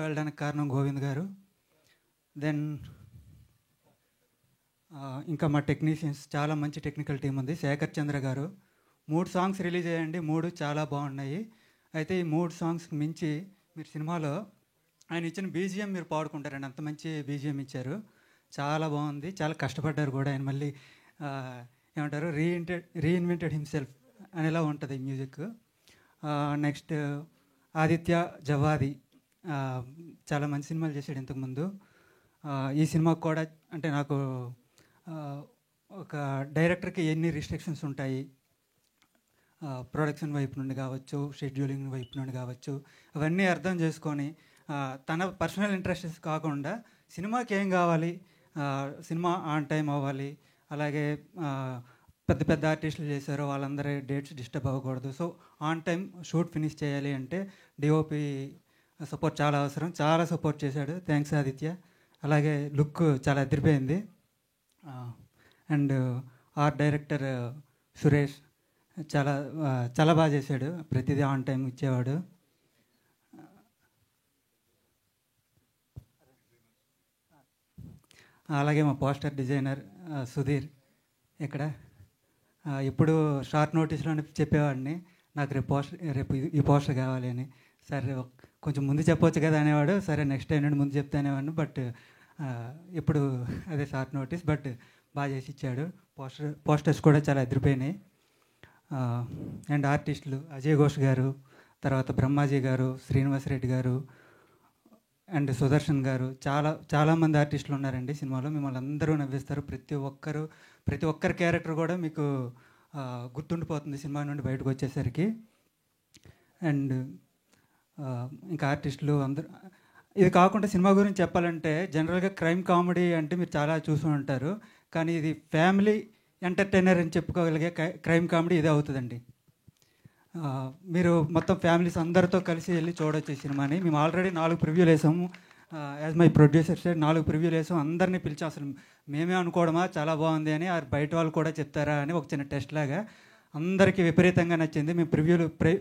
వెళ్ళడానికి కారణం గోవింద్ గారు. దెన్ ఇంకా మా టెక్నీషియన్స్ చాలా మంచి టెక్నికల్ టీం ఉంది. శేఖర్ చంద్ర గారు 3 సాంగ్స్ రిలీజ్ అయ్యండి. 3 చాలా బాగున్నాయి. అయితే ఈ 3 సాంగ్స్ మించి మీరు సినిమాలో ఆయన ఇచ్చిన బీజిఎం మీరు పాడుకుంటారండి. అంత మంచి బీజిఎం ఇచ్చారు. చాలా బాగుంది. చాలా కష్టపడ్డారు కూడా ఆయన. మళ్ళీ ఏమంటారు, రీఇన్వెంటెడ్ హిమ్సెల్ఫ్ అనేలా ఉంటుంది మ్యూజిక్. నెక్స్ట్ ఆదిత్య జవాది చాలా మంచి సినిమాలు చేశాడు ఇంతకుముందు. ఈ సినిమాకు కూడా అంటే నాకు ఒక డైరెక్టర్కి ఎన్ని రిస్ట్రిక్షన్స్ ఉంటాయి, ప్రొడక్షన్ వైపు నుండి కావచ్చు, షెడ్యూలింగ్ వైపు నుండి కావచ్చు, అవన్నీ అర్థం చేసుకొని తన పర్సనల్ ఇంట్రెస్ట్స్ కాకుండా సినిమాకి ఏం కావాలి, సినిమా ఆన్ టైం అవ్వాలి, అలాగే పెద్ద పెద్ద ఆర్టిస్టులు చేశారు వాళ్ళందరి డేట్స్ డిస్టర్బ్ అవ్వకూడదు. So on time shoot finish చేయాలి అంటే డిఓపి సపోర్ట్ చాలా అవసరం. చాలా సపోర్ట్ చేశాడు. థ్యాంక్స్ ఆదిత్య. అలాగే లుక్ చాలా అదిరిపోయింది. అండ్ ఆర్ట్ డైరెక్టర్ సురేష్ చాలా చాలా బాగా చేశాడు. ప్రతిదీ ఆన్ టైం ఇచ్చేవాడు. అలాగే మా పోస్టర్ డిజైనర్ సుధీర్ ఇక్కడ ఇప్పుడు షార్ట్ నోటీస్లోనే చెప్పేవాడిని, నాకు రేపు ఈ పోస్టర్ కావాలి అని. సరే కొంచెం ముందు చెప్పవచ్చు కదా అనేవాడు. సరే నెక్స్ట్ టైం నుండి ముందు చెప్తే అనేవాడిని. బట్ ఇప్పుడు అదే షార్ట్ నోటీస్, బట్ బాగా చేసి ఇచ్చాడు. పోస్టర్స్ కూడా చాలా ఎదిరిపోయినాయి. అండ్ ఆర్టిస్టులు అజయ్ ఘోష్ గారు, తర్వాత బ్రహ్మాజీ గారు, శ్రీనివాస్ రెడ్డి గారు అండ్ సుదర్శన్ గారు, చాలామంది ఆర్టిస్టులు ఉన్నారండి సినిమాలో. మిమ్మల్ని అందరూ నవ్విస్తారు. ప్రతి ఒక్కరి క్యారెక్టర్ కూడా మీకు గుర్తుండిపోతుంది సినిమా నుండి బయటకు వచ్చేసరికి. అండ్ ఇంకా ఆర్టిస్టులు అందరూ. ఇది కాకుండా సినిమా గురించి చెప్పాలంటే జనరల్గా క్రైమ్ కామెడీ అంటే మీరు చాలా చూసి ఉంటారు, కానీ ఇది ఫ్యామిలీ ఎంటర్టైనర్ అని చెప్పుకోగలిగే క్రైమ్ కామెడీ ఇదే అవుతుందండి. మీరు మొత్తం ఫ్యామిలీస్ అందరితో కలిసి వెళ్ళి చూడొచ్చు ఈ సినిమాని. మేము ఆల్రెడీ 4 ప్రివ్యూలు వేసాము. యాజ్ మై ప్రొడ్యూసర్ సైడ్ 4 ప్రివ్యూలు వేసాం. అందరినీ పిలిచాం. అసలు మేమే అనుకోవడమా చాలా బాగుంది అని, బయట వాళ్ళు కూడా చెప్తారా అని ఒక చిన్న టెస్ట్ లాగా. అందరికీ విపరీతంగా నచ్చింది. మేము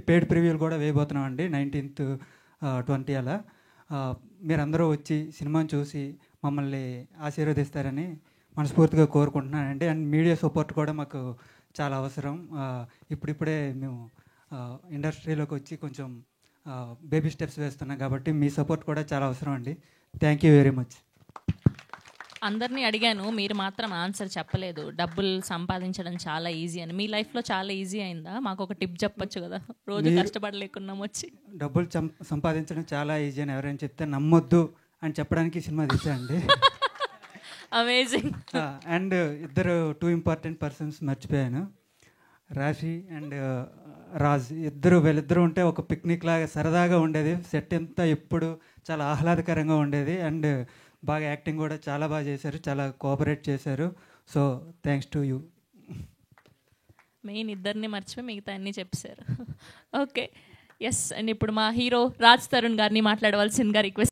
పెయిడ్ ప్రివ్యూలు కూడా వేయబోతున్నామండి 19th 20 అలా. మీరందరూ వచ్చి సినిమాని చూసి మమ్మల్ని ఆశీర్వదిస్తారని మనస్ఫూర్తిగా కోరుకుంటున్నానండి. అండ్ మీడియా సపోర్ట్ కూడా మాకు చాలా అవసరం. ఇప్పుడిప్పుడే మేము ఇండస్ట్రీలోకి వచ్చి కొంచెం బేబీ స్టెప్స్ వేస్తున్నాం కాబట్టి మీ సపోర్ట్ కూడా చాలా అవసరం అండి. Thank you very much. అందరినీ అడిగాను, మీరు మాత్రం ఆన్సర్ చెప్పలేదు. డబ్బులు సంపాదించడం చాలా ఈజీ అని. మీ లైఫ్లో చాలా ఈజీ అయిందా? మాకు ఒక టిప్ చెప్పొచ్చు కదా, రోజు కష్టపడలేకున్నాం వచ్చి. డబ్బులు సంపాదించడం చాలా ఈజీ అని ఎవరైనా చెప్తే నమ్మొద్దు అని చెప్పడానికి సినిమా తీసాండి. అమేజింగ్. అండ్ 2 ఇంపార్టెంట్ పర్సన్స్ మర్చిపోయాను. రాశి అండ్ రాజ్ వీళ్ళిద్దరూ ఉంటే ఒక పిక్నిక్ లాగా సరదాగా ఉండేది. సెట్ అంతా ఎప్పుడు చాలా ఆహ్లాదకరంగా ఉండేది. అండ్ బాగా యాక్టింగ్ కూడా చాలా బాగా చేశారు, చాలా కోఆపరేట్ చేశారు. So thanks to you. Main ఇద్దరిని మర్చిపోయి మిగతా అన్నీ చెప్పారు. Okay, yes. అండ్ ఇప్పుడు మా హీరో రాజ్ తరుణ్ గారిని మాట్లాడవలసిందిగా రిక్వెస్ట్.